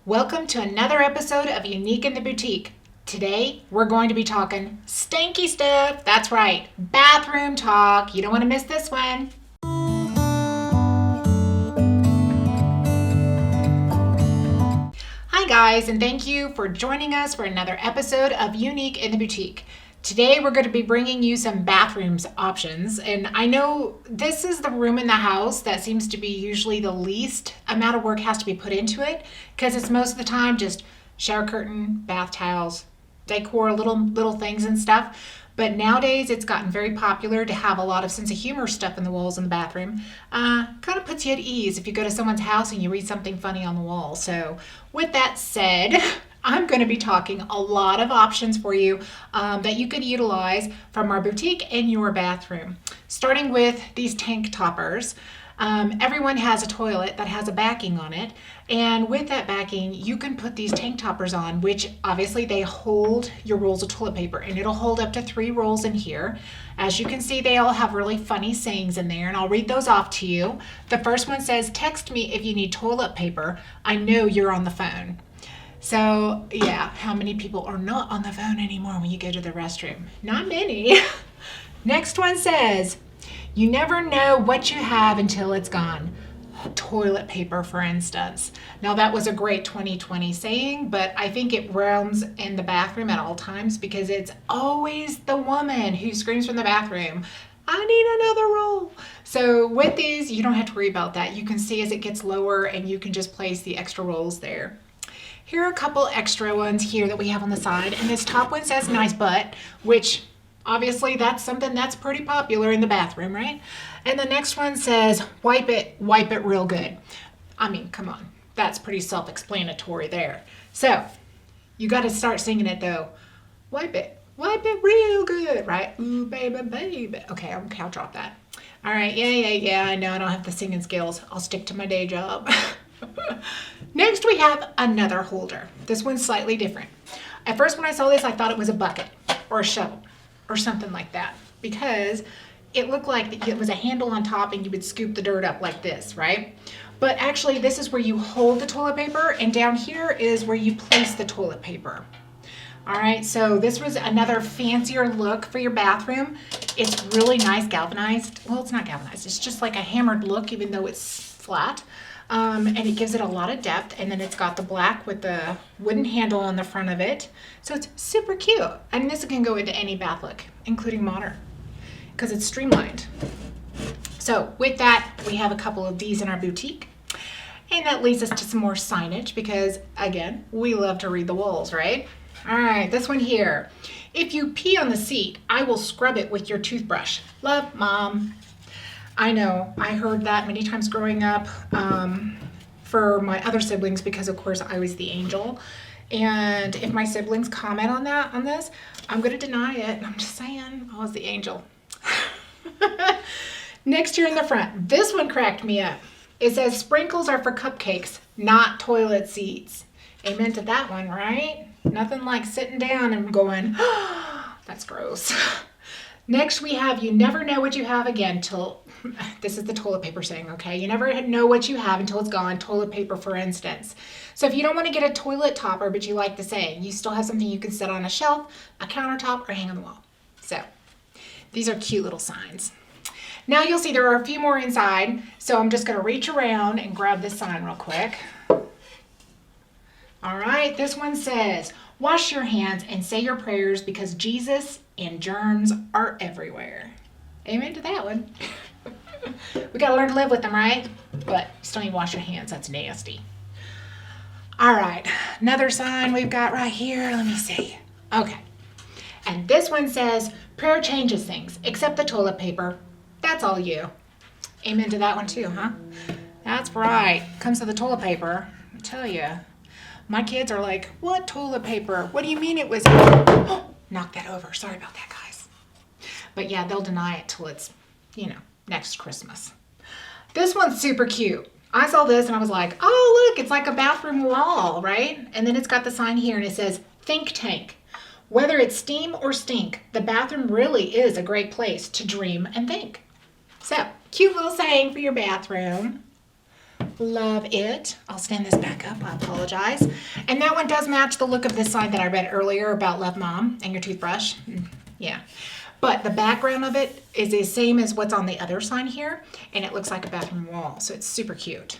Welcome to another episode of Unique in the Boutique. Today, we're going to be talking stanky stuff. That's right, bathroom talk. You don't want to miss this one. Hi guys, and thank you for joining us for another episode of Unique in the Boutique. Today we're going to be bringing you some bathrooms options, and I know this is the room in the house that seems to be usually the least amount of work has to be put into it, because it's most of the time just shower curtain, bath towels, decor, little things and stuff. But nowadays it's gotten very popular to have a lot of sense of humor stuff in the walls in the bathroom. Kind of puts you at ease if you go to someone's house and you read something funny on the wall. So with that said, I'm going to be talking a lot of options for you that you could utilize from our boutique in your bathroom. Starting with these tank toppers. Everyone has a toilet that has a backing on it, and with that backing you can put these tank toppers on, which obviously they hold your rolls of toilet paper, and it'll hold up to 3 rolls in here. As you can see, they all have really funny sayings in there, and I'll read those off to you. The first one says, "Text me if you need toilet paper. I know you're on the phone." So yeah, how many people are not on the phone anymore when you go to the restroom? Not many. Next one says, "You never know what you have until it's gone." Toilet paper, for instance. Now that was a great 2020 saying, but I think it rounds in the bathroom at all times, because it's always the woman who screams from the bathroom, "I need another roll." So with these, you don't have to worry about that. You can see as it gets lower and you can just place the extra rolls there. Here are a couple extra ones here that we have on the side, and this top one says "nice butt," which obviously that's something that's pretty popular in the bathroom, right? And the next one says wipe it real good. I mean, come on, that's pretty self-explanatory there. So you got to start singing it though. Wipe it real good, right? Ooh, baby, baby. Okay, I'll drop that. All right, yeah, I know I don't have the singing skills. I'll stick to my day job. Next we have another holder. This one's slightly different. At first when I saw this, I thought it was a bucket or a shovel or something like that, because it looked like it was a handle on top and you would scoop the dirt up like this, right? But actually this is where you hold the toilet paper, and down here is where you place the toilet paper. All right, so this was another fancier look for your bathroom. It's really nice galvanized. Well, it's not galvanized. It's just like a hammered look, even though it's flat. And it gives it a lot of depth, and then it's got the black with the wooden handle on the front of it. So it's super cute. And this can go into any bath look, including modern, because it's streamlined. So with that, we have a couple of these in our boutique. And that leads us to some more signage, because again, we love to read the walls, right? All right, this one here. "If you pee on the seat, I will scrub it with your toothbrush. Love, Mom." I know, I heard that many times growing up for my other siblings, because of course I was the angel. And if my siblings comment on this, I'm going to deny it. I'm just saying, I was the angel. Next here in the front, this one cracked me up. It says "sprinkles are for cupcakes, not toilet seats." Amen to that one, right? Nothing like sitting down and going, "Oh, that's gross." Next we have "you never know what you have again till," this is the toilet paper saying, okay? You never know what you have until it's gone. Toilet paper, for instance. So if you don't want to get a toilet topper, but you like the saying, you still have something you can set on a shelf, a countertop, or hang on the wall. So these are cute little signs. Now you'll see there are a few more inside, so I'm just going to reach around and grab this sign real quick. All right, this one says, "Wash your hands and say your prayers, because Jesus and germs are everywhere." Amen to that one. We got to learn to live with them, right? But still need to wash your hands. That's nasty. All right, another sign we've got right here. Let me see. Okay. And this one says, "Prayer changes things, except the toilet paper. That's all you." Amen to that one too, huh? That's right. Comes to the toilet paper, I tell you. My kids are like, "What toilet paper? What do you mean it was..." Oh, knock that over. Sorry about that, guys. But yeah, they'll deny it till it's, next Christmas. This one's super cute. I saw this and I was like, oh, look, it's like a bathroom wall, right? And then it's got the sign here and it says, "Think tank. Whether it's steam or stink, the bathroom really is a great place to dream and think." So, cute little saying for your bathroom. Love it. I'll stand this back up. I apologize. And that one does match the look of this sign that I read earlier about Love Mom and your toothbrush. Yeah. But the background of it is the same as what's on the other sign here, and it looks like a bathroom wall, so it's super cute.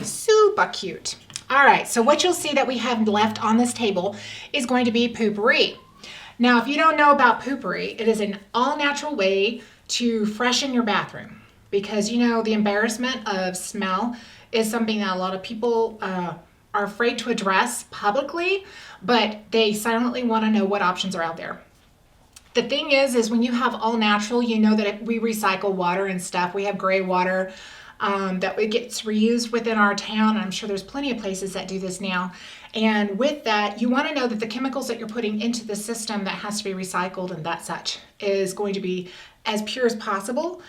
Super cute. All right, so what you'll see that we have left on this table is going to be poopery. Now, if you don't know about poopery, it is an all-natural way to freshen your bathroom because, you know, the embarrassment of smell is something that a lot of people are afraid to address publicly, but they silently want to know what options are out there. The thing is when you have all natural, you know that we recycle water and stuff. We have gray water that gets reused within our town. I'm sure there's plenty of places that do this now. And with that, you want to know that the chemicals that you're putting into the system that has to be recycled and that such is going to be as pure as possible.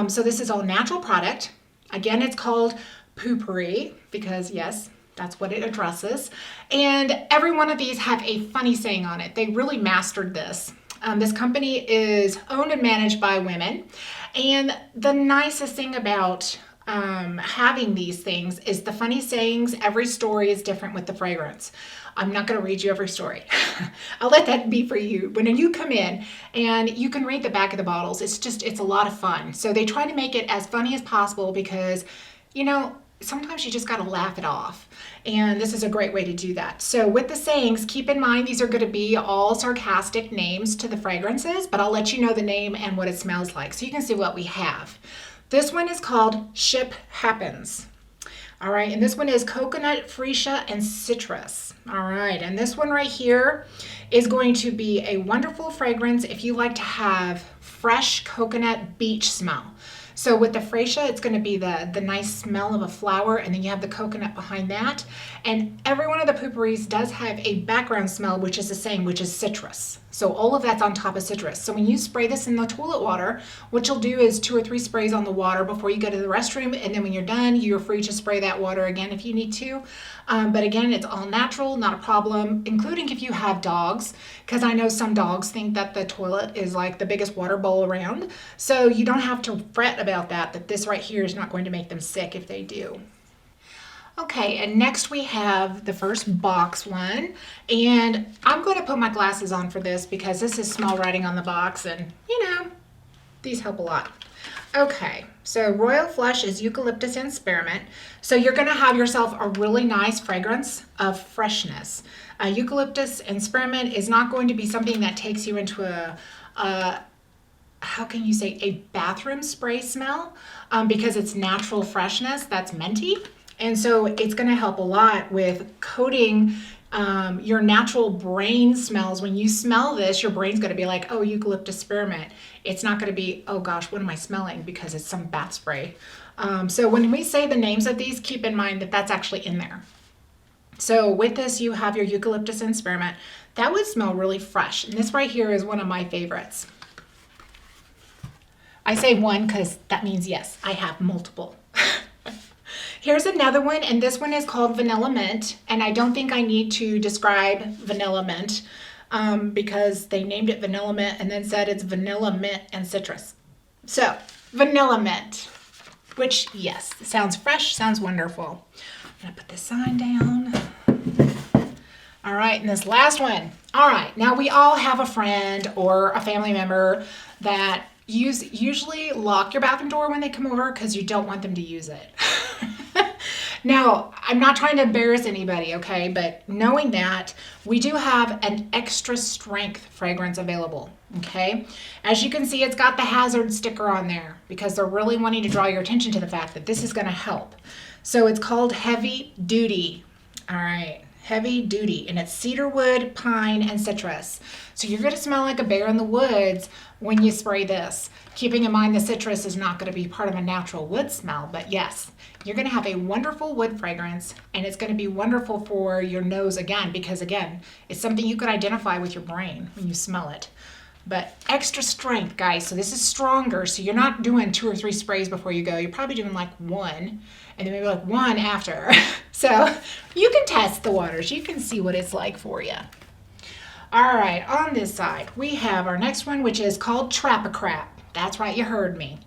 So this is all natural product. Again, it's called poopery because yes, that's what it addresses. And every one of these have a funny saying on it. They really mastered this. This company is owned and managed by women. And the nicest thing about having these things is the funny sayings. Every story is different with the fragrance. I'm not going to read you every story. I'll let that be for you. When you come in and you can read the back of the bottles, it's a lot of fun. So they try to make it as funny as possible because, you know, sometimes you just got to laugh it off. And this is a great way to do that. So with the sayings, keep in mind these are going to be all sarcastic names to the fragrances, but I'll let you know the name and what it smells like so you can see what we have. This one is called Ship Happens. All right, and this one is coconut, freesia, and citrus. All right, and this one right here is going to be a wonderful fragrance if you like to have fresh coconut beach smell. So with the freesia, it's going to be the nice smell of a flower, and then you have the coconut behind that. And every one of the pooperies does have a background smell, which is the same, which is citrus. So all of that's on top of citrus. So when you spray this in the toilet water, what you'll do is 2 or 3 sprays on the water before you go to the restroom, and then when you're done, you're free to spray that water again if you need to. But again, it's all natural, not a problem, including if you have dogs, because I know some dogs think that the toilet is like the biggest water bowl around. So you don't have to fret about that this right here is not going to make them sick if they do. Okay, and next we have the first box one, and I'm going to put my glasses on for this because this is small writing on the box, and you know, these help a lot. Okay, so Royal Flush is eucalyptus and spearmint. So you're going to have yourself a really nice fragrance of freshness. Eucalyptus and spearmint is not going to be something that takes you into how can you say, a bathroom spray smell because it's natural freshness that's minty. And so it's going to help a lot with coating your natural brain smells. When you smell this, your brain's going to be like, oh, eucalyptus spearmint. It's not going to be, oh gosh, what am I smelling? Because it's some bath spray. So when we say the names of these, keep in mind that that's actually in there. So with this, you have your eucalyptus and spearmint. That would smell really fresh. And this right here is one of my favorites. I say one because that means yes, I have multiple. Here's another one, and this one is called Vanilla Mint, and I don't think I need to describe Vanilla Mint because they named it Vanilla Mint and then said it's Vanilla Mint and Citrus. So, Vanilla Mint, which, yes, sounds fresh, sounds wonderful. I'm going to put this sign down. All right, and this last one. All right, now we all have a friend or a family member that usually lock your bathroom door when they come over because you don't want them to use it. Now, I'm not trying to embarrass anybody, okay? But knowing that, we do have an extra strength fragrance available, okay? As you can see, it's got the hazard sticker on there because they're really wanting to draw your attention to the fact that this is going to help. So it's called Heavy Duty, all right? Heavy Duty, and it's cedarwood, pine, and citrus. So you're going to smell like a bear in the woods when you spray this. Keeping in mind the citrus is not going to be part of a natural wood smell, but yes, you're going to have a wonderful wood fragrance, and it's going to be wonderful for your nose again, because again, it's something you could identify with your brain when you smell it. But extra strength, guys, so this is stronger, so you're not doing 2 or 3 sprays before you go. You're probably doing like 1, and then maybe like 1 after. So you can test the waters. You can see what it's like for you. All right, on this side, we have our next one, which is called Trap-a-Crap. That's right, you heard me.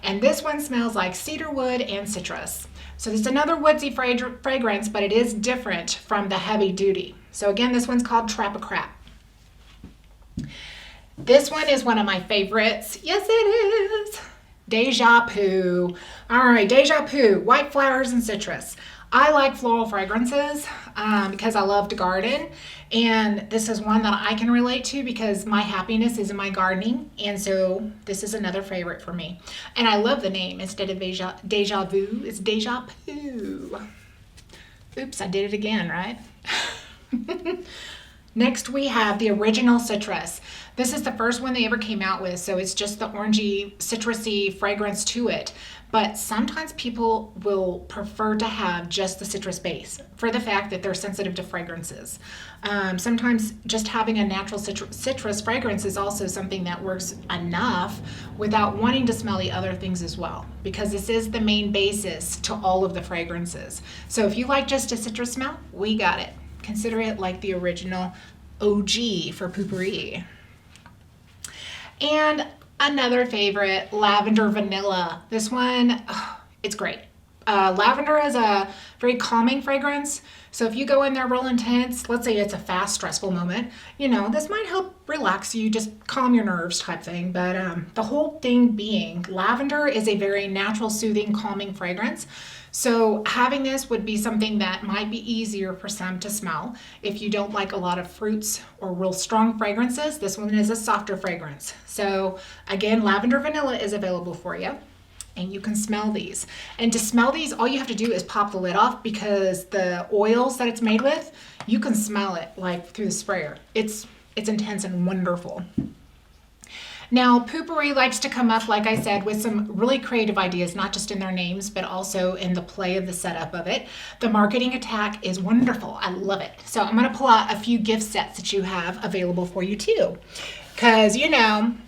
And this one smells like cedarwood and citrus. So this is another woodsy fragrance, but it is different from the heavy duty. So again, this one's called Trap a Crap. This one is one of my favorites. Yes, it is. Deja Poo. All right, Deja Poo, white flowers and citrus. I like floral fragrances because I love to garden, and this is one that I can relate to because my happiness is in my gardening, and so this is another favorite for me. And I love the name. Instead of deja vu, it's Deja Poo. Oops, I did it again, right? Next, we have the original citrus. This is the first one they ever came out with, so it's just the orangey, citrusy fragrance to it. But sometimes people will prefer to have just the citrus base for the fact that they're sensitive to fragrances. Sometimes just having a natural citrus fragrance is also something that works enough without wanting to smell the other things as well, because this is the main basis to all of the fragrances. So if you like just a citrus smell, we got it. Consider it like the original OG for Poopery. And another favorite, Lavender Vanilla. This one, it's great. Lavender is a very calming fragrance. So if you go in there real intense, let's say it's a fast, stressful moment, this might help relax you, just calm your nerves type thing. But the whole thing being, lavender is a very natural, soothing, calming fragrance. So having this would be something that might be easier for some to smell. If you don't like a lot of fruits or real strong fragrances, this one is a softer fragrance. So again, Lavender Vanilla is available for you, and you can smell these. And to smell these, all you have to do is pop the lid off, because the oils that it's made with, you can smell it like through the sprayer. It's intense and wonderful. Now, Poopery likes to come up, like I said, with some really creative ideas, not just in their names, but also in the play of the setup of it. The marketing attack is wonderful. I love it. So I'm going to pull out a few gift sets that you have available for you too. Because,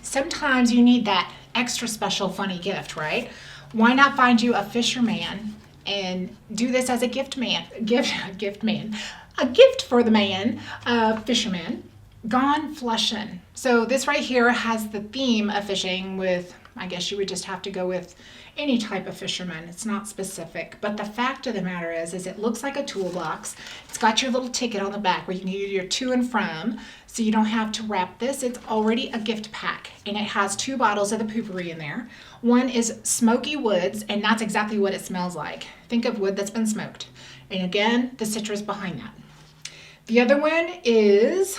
sometimes you need that extra special funny gift, right? Why not find you a fisherman and do this as a gift for the man, fisherman. Gone Flushin'. So this right here has the theme of fishing with, I guess you would just have to go with any type of fisherman. It's not specific. But the fact of the matter is it looks like a toolbox. It's got your little ticket on the back where you can use your to and from, so you don't have to wrap this. It's already a gift pack, and it has 2 bottles of the Poopery in there. One is smoky woods, and that's exactly what it smells like. Think of wood that's been smoked. And again, the citrus behind that. The other one is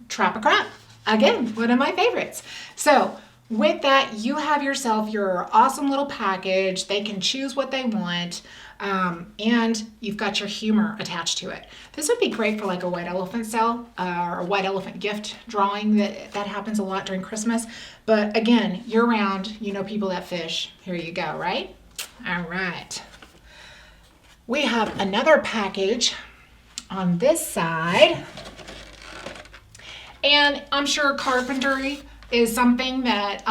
Trap a Crap. Again, one of my favorites. So with that, you have yourself your awesome little package. They can choose what they want, and you've got your humor attached to it. This would be great for like a white elephant sale or a white elephant gift drawing. That happens a lot during Christmas. But again, year round, people that fish. Here you go, right? All right. We have another package on this side. And I'm sure carpentry is something that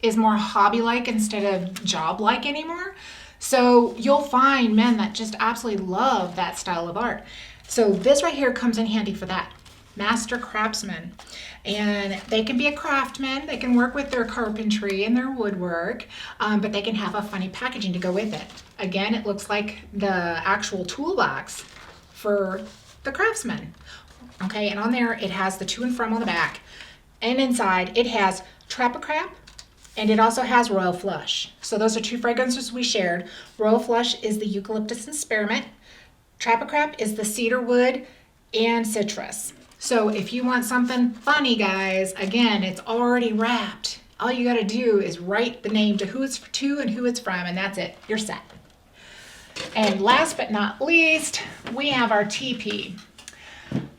is more hobby-like instead of job-like anymore. So you'll find men that just absolutely love that style of art. So this right here comes in handy for that. Master craftsman. And they can be a craftsman. They can work with their carpentry and their woodwork, but they can have a funny packaging to go with it. Again, it looks like the actual toolbox for the craftsman. Okay, and on there it has the to and from on the back, and inside it has Trap a Crap, and it also has Royal Flush. So those are 2 fragrances we shared. Royal Flush is the eucalyptus and spearmint. Trap a Crap is the cedar wood and citrus. So if you want something funny, guys, again, it's already wrapped. All you got to do is write the name to who it's to and who it's from, and that's it. You're set. And last but not least, we have our TP.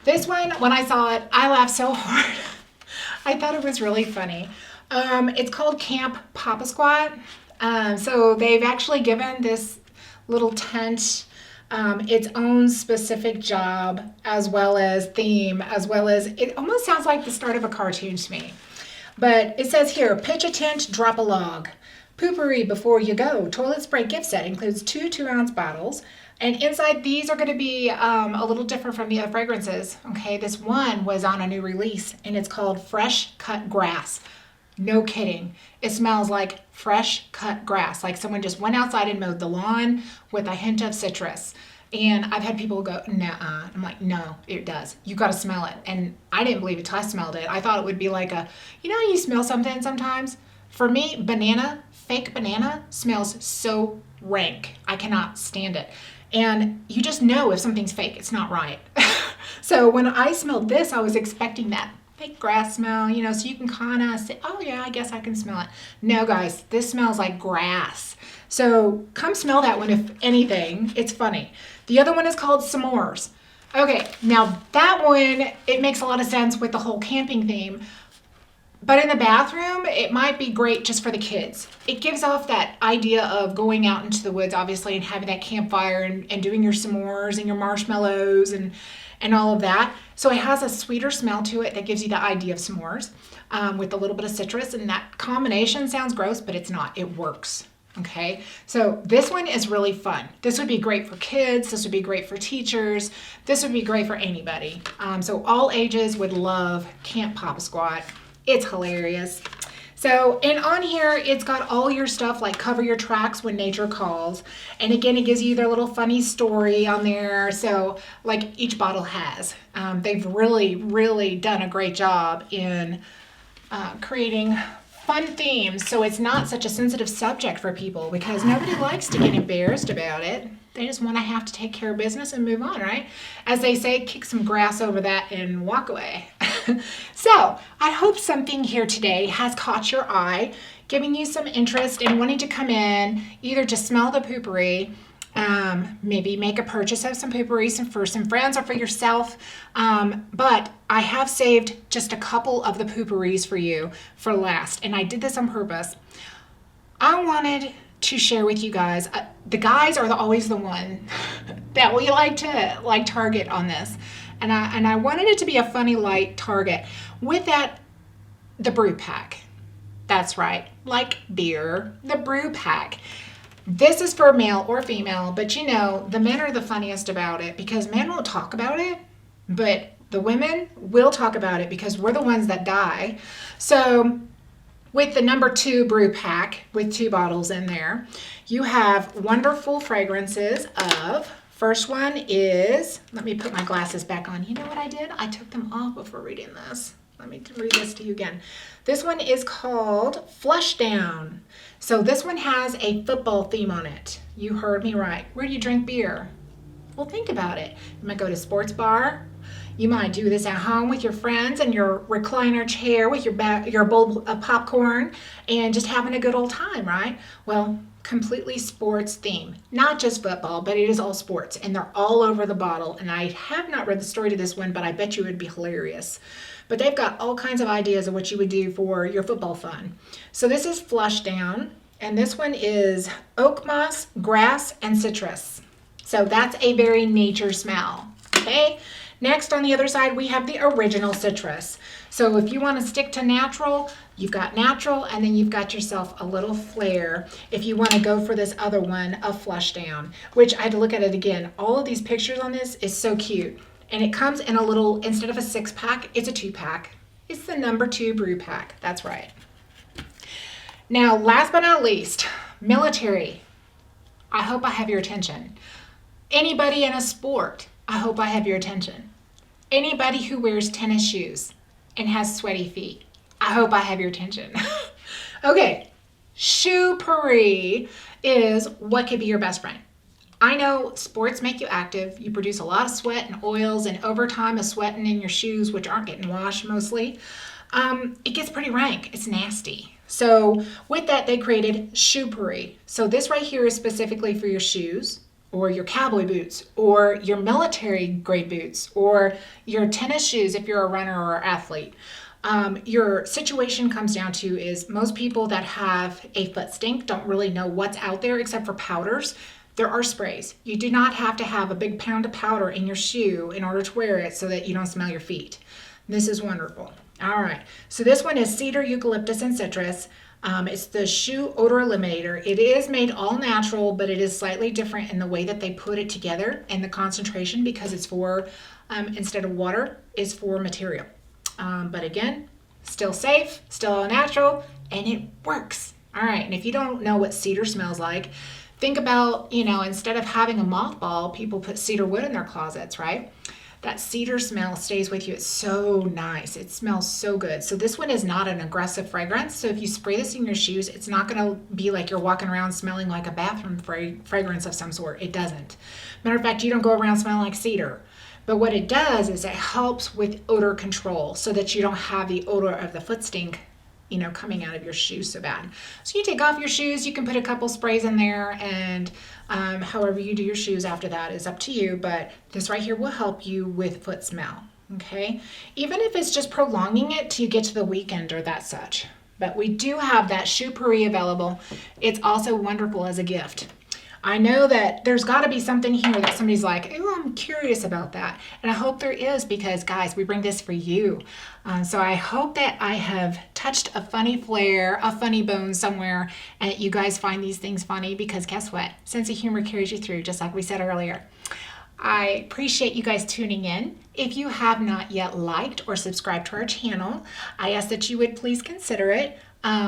This one, when I saw it, I laughed so hard. I thought it was really funny. It's called Camp Papa Squat. So they've actually given this little tent its own specific job, as well as theme, as well as, it almost sounds like the start of a cartoon to me. But it says here, pitch a tent, drop a log. Poopery before you go. Toilet spray gift set includes 2 2-ounce bottles. And inside these are going to be a little different from the other fragrances. Okay, this one was on a new release, and it's called Fresh Cut Grass. No kidding. It smells like fresh cut grass, like someone just went outside and mowed the lawn with a hint of citrus. And I've had people go, nah. I'm like, no, it does. You got to smell it. And I didn't believe it till I smelled it. I thought it would be like you smell something sometimes? For me, fake banana smells so rank. I cannot stand it. And you just know if something's fake, it's not right. So when I smelled this, I was expecting that fake grass smell, so you can kind of say, oh yeah, I guess I can smell it. No, guys, this smells like grass. So come smell that one if anything. It's funny. The other one is called s'mores. Okay, now that one, it makes a lot of sense with the whole camping theme. But in the bathroom, it might be great just for the kids. It gives off that idea of going out into the woods, obviously, and having that campfire and doing your s'mores and your marshmallows and all of that. So it has a sweeter smell to it that gives you the idea of s'mores with a little bit of citrus. And that combination sounds gross, but it's not. It works. Okay, so this one is really fun. This would be great for kids. This would be great for teachers. This would be great for anybody. So all ages would love Camp Papa Squat. It's hilarious. So, and on here, it's got all your stuff like cover your tracks when nature calls. And again, it gives you their little funny story on there. So like each bottle has. They've really, really done a great job in creating fun themes. So it's not such a sensitive subject for people because nobody likes to get embarrassed about it. They just want to have to take care of business and move on, right? As they say, kick some grass over that and walk away. So I hope something here today has caught your eye, giving you some interest in wanting to come in, either to smell the poopery, maybe make a purchase of some poopery for some friends or for yourself. But I have saved just a couple of the pooperies for you for last, and I did this on purpose. I wanted to share with you guys. The guys are always the one that we like to target on this. And I wanted it to be a funny, light target. With that, the brew pack. That's right, like beer, the brew pack. This is for male or female, but the men are the funniest about it because men won't talk about it, but the women will talk about it because we're the ones that die. So with the number 2 brew pack with 2 bottles in there, you have wonderful fragrances of, first one is, let me put my glasses back on. You know what I did? I took them off before reading this. Let me read this to you again. This one is called Flush Down. So this one has a football theme on it. You heard me right. Where do you drink beer? Well, think about it. You might go to a sports bar. You might do this at home with your friends in your recliner chair with your bowl of popcorn and just having a good old time, right? Well, completely sports theme. Not just football, but it is all sports, and they're all over the bottle. And I have not read the story to this one, but I bet you it would be hilarious. But they've got all kinds of ideas of what you would do for your football fun. So this is Flush Down, and this one is oak moss, grass, and citrus. So that's a very nature smell, okay? Next, on the other side, we have the original citrus. So if you want to stick to natural, you've got natural, and then you've got yourself a little flair if you want to go for this other one of Flush Down, which I had to look at it again. All of these pictures on this is so cute. And it comes in a little, instead of a 6-pack, it's a 2-pack. It's the number 2 brew pack. That's right. Now, last but not least, military. I hope I have your attention. Anybody in a sport, I hope I have your attention. Anybody who wears tennis shoes and has sweaty feet, I hope I have your attention. Okay, shoe-pourri is what could be your best friend. I know sports make you active. You produce a lot of sweat and oils and overtime of sweating in your shoes, which aren't getting washed mostly. It gets pretty rank. It's nasty. So with that, they created shoe-pourri. So this right here is specifically for your shoes or your cowboy boots or your military grade boots or your tennis shoes if you're a runner or athlete. Your situation comes down to is most people that have a foot stink don't really know what's out there except for powders. There are sprays. You do not have to have a big pound of powder in your shoe in order to wear it so that you don't smell your feet. This is wonderful. All right, so this one is cedar, eucalyptus, and citrus. It's the shoe odor eliminator. It is made all natural, but it is slightly different in the way that they put it together and the concentration because it's for, instead of water, is for material. But again, still safe, still all natural, and it works. All right, and if you don't know what cedar smells like, think about, instead of having a mothball, people put cedar wood in their closets, right? That cedar smell stays with you. It's so nice. It smells so good. So this one is not an aggressive fragrance. So if you spray this in your shoes, it's not going to be like you're walking around smelling like a bathroom fragrance of some sort. It doesn't. Matter of fact, you don't go around smelling like cedar. But what it does is it helps with odor control so that you don't have the odor of the foot stink coming out of your shoes so bad. So you take off your shoes, you can put a couple sprays in there, and however you do your shoes after that is up to you, but this right here will help you with foot smell, okay? Even if it's just prolonging it till you get to the weekend or that such. But we do have that Shoe Pourri available. It's also wonderful as a gift. I know that there's got to be something here that somebody's like, oh, I'm curious about that. And I hope there is, because, guys, we bring this for you. So I hope that I have touched a funny flair, a funny bone somewhere, and you guys find these things funny, because guess what? Sense of humor carries you through, just like we said earlier. I appreciate you guys tuning in. If you have not yet liked or subscribed to our channel, I ask that you would please consider it.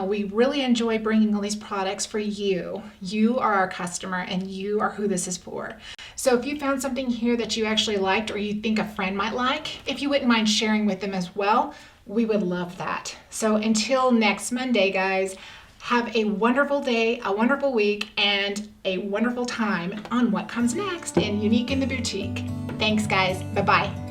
We really enjoy bringing all these products for you. You are our customer, and you are who this is for. So if you found something here that you actually liked, or you think a friend might like, if you wouldn't mind sharing with them as well, we would love that. So until next Monday, guys, have a wonderful day, a wonderful week, and a wonderful time on what comes next in Unique in the Boutique. Thanks, guys. Bye-bye.